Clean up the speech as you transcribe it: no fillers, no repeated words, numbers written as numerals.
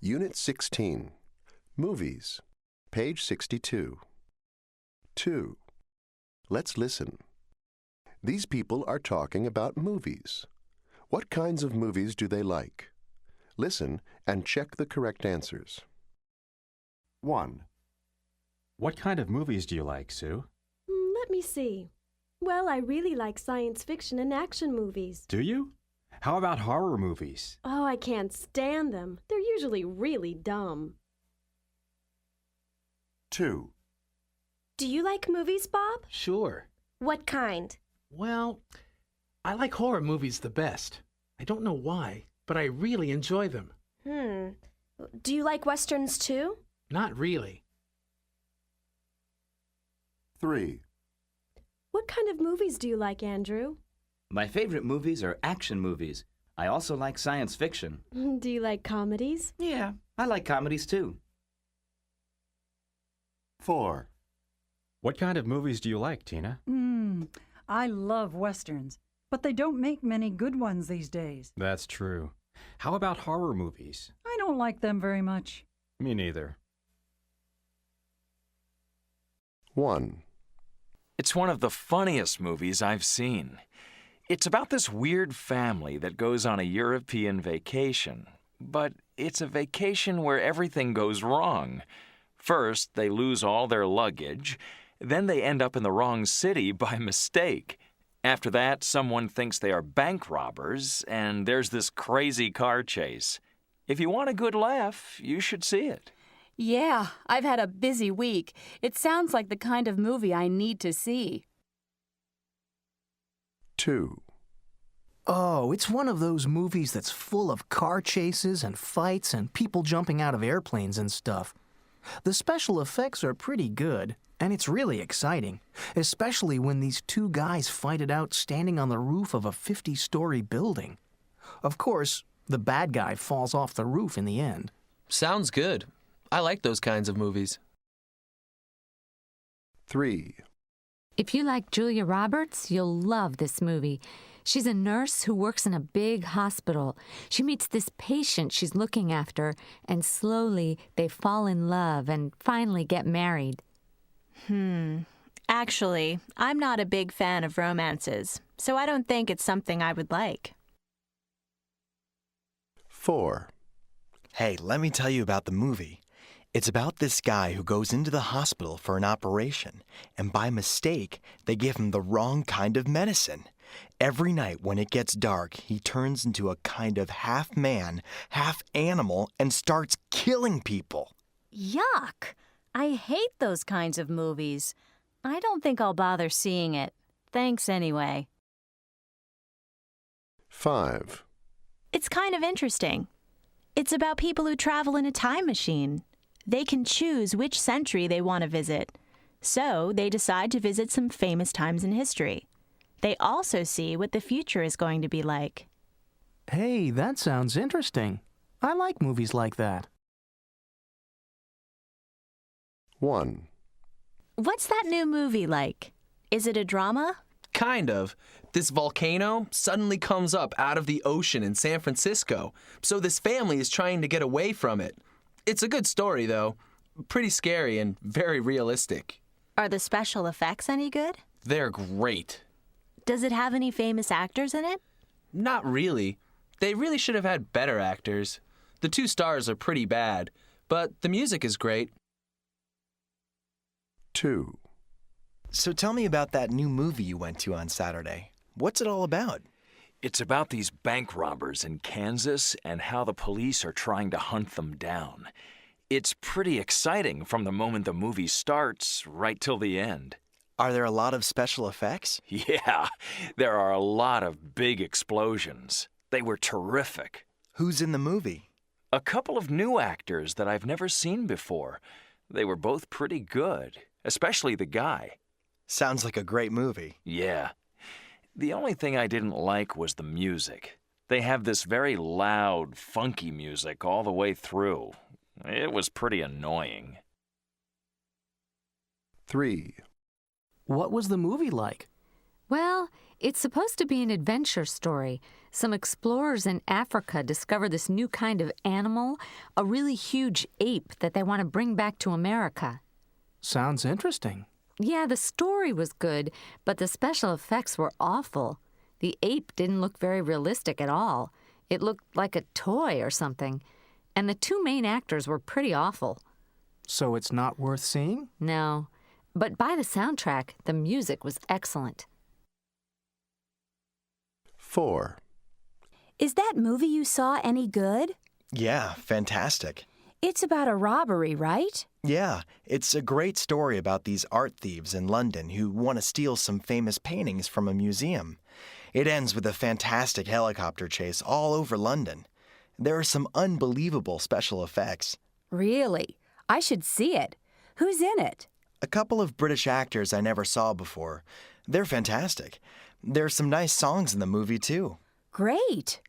Unit 16, Movies, page 62. 2. Let's listen. These people are talking about movies. What kinds of movies do they like? Listen and check the correct answers. 1. What kind of movies do you like, Sue? Let me see. Well, I really like science fiction and action movies. Do you? How about horror movies? Oh, I can't stand them. They're usually really dumb. 2. Do you like movies, Bob? Sure. What kind? Well, I like horror movies the best. I don't know why, but I really enjoy them. Do you like westerns too? Not really. 3. What kind of movies do you like, Andrew? My favorite movies are action movies. I also like science fiction. Do you like comedies? Yeah, I like comedies too. 4. What kind of movies do you like, Tina? I love westerns, but they don't make many good ones these days. That's true. How about horror movies? I don't like them very much. Me neither. 1. It's one of the funniest movies I've seen. It's about this weird family that goes on a European vacation. But it's a vacation where everything goes wrong. First, they lose all their luggage. Then they end up in the wrong city by mistake. After that, someone thinks they are bank robbers, and there's this crazy car chase. If you want a good laugh, you should see it. Yeah, I've had a busy week. It sounds like the kind of movie I need to see. 2. Oh, it's one of those movies that's full of car chases and fights and people jumping out of airplanes and stuff. The special effects are pretty good, and it's really exciting, especially when these two guys fight it out standing on the roof of a 50-story building. Of course, the bad guy falls off the roof in the end. Sounds good. I like those kinds of movies. 3. If you like Julia Roberts, you'll love this movie. She's a nurse who works in a big hospital. She meets this patient she's looking after, and slowly they fall in love and finally get married. Actually, I'm not a big fan of romances, so I don't think it's something I would like. 4. Hey, let me tell you about the movie. It's about this guy who goes into the hospital for an operation, and by mistake, they give him the wrong kind of medicine. Every night when it gets dark, he turns into a kind of half-man, half-animal and starts killing people. Yuck! I hate those kinds of movies. I don't think I'll bother seeing it. Thanks anyway. 5. It's kind of interesting. It's about people who travel in a time machine. They can choose which century they want to visit. So they decide to visit some famous times in history. They also see what the future is going to be like. Hey, that sounds interesting. I like movies like that. 1. What's that new movie like? Is it a drama? Kind of. This volcano suddenly comes up out of the ocean in San Francisco, so this family is trying to get away from it. It's a good story, though. Pretty scary and very realistic. Are the special effects any good? They're great. Does it have any famous actors in it? Not really. They really should have had better actors. The two stars are pretty bad, but the music is great. 2. So tell me about that new movie you went to on Saturday. What's it all about? It's about these bank robbers in Kansas and how the police are trying to hunt them down. It's pretty exciting from the moment the movie starts right till the end. Are there a lot of special effects? Yeah, there are a lot of big explosions. They were terrific. Who's in the movie? A couple of new actors that I've never seen before. They were both pretty good, especially the guy. Sounds like a great movie. Yeah. The only thing I didn't like was the music. They have this very loud, funky music all the way through. It was pretty annoying. 3. What was the movie like? Well, it's supposed to be an adventure story. Some explorers in Africa discover this new kind of animal, a really huge ape that they want to bring back to America. Sounds interesting. Yeah, the story was good, but the special effects were awful. The ape didn't look very realistic at all. It looked like a toy or something. And the two main actors were pretty awful. So it's not worth seeing? No. But by the soundtrack, the music was excellent. 4. Is that movie you saw any good? Yeah, fantastic. It's about a robbery, right? Yeah, it's a great story about these art thieves in London who want to steal some famous paintings from a museum. It ends with a fantastic helicopter chase all over London. There are some unbelievable special effects. Really? I should see it. Who's in it? A couple of British actors I never saw before. They're fantastic. There's some nice songs in the movie, too. Great.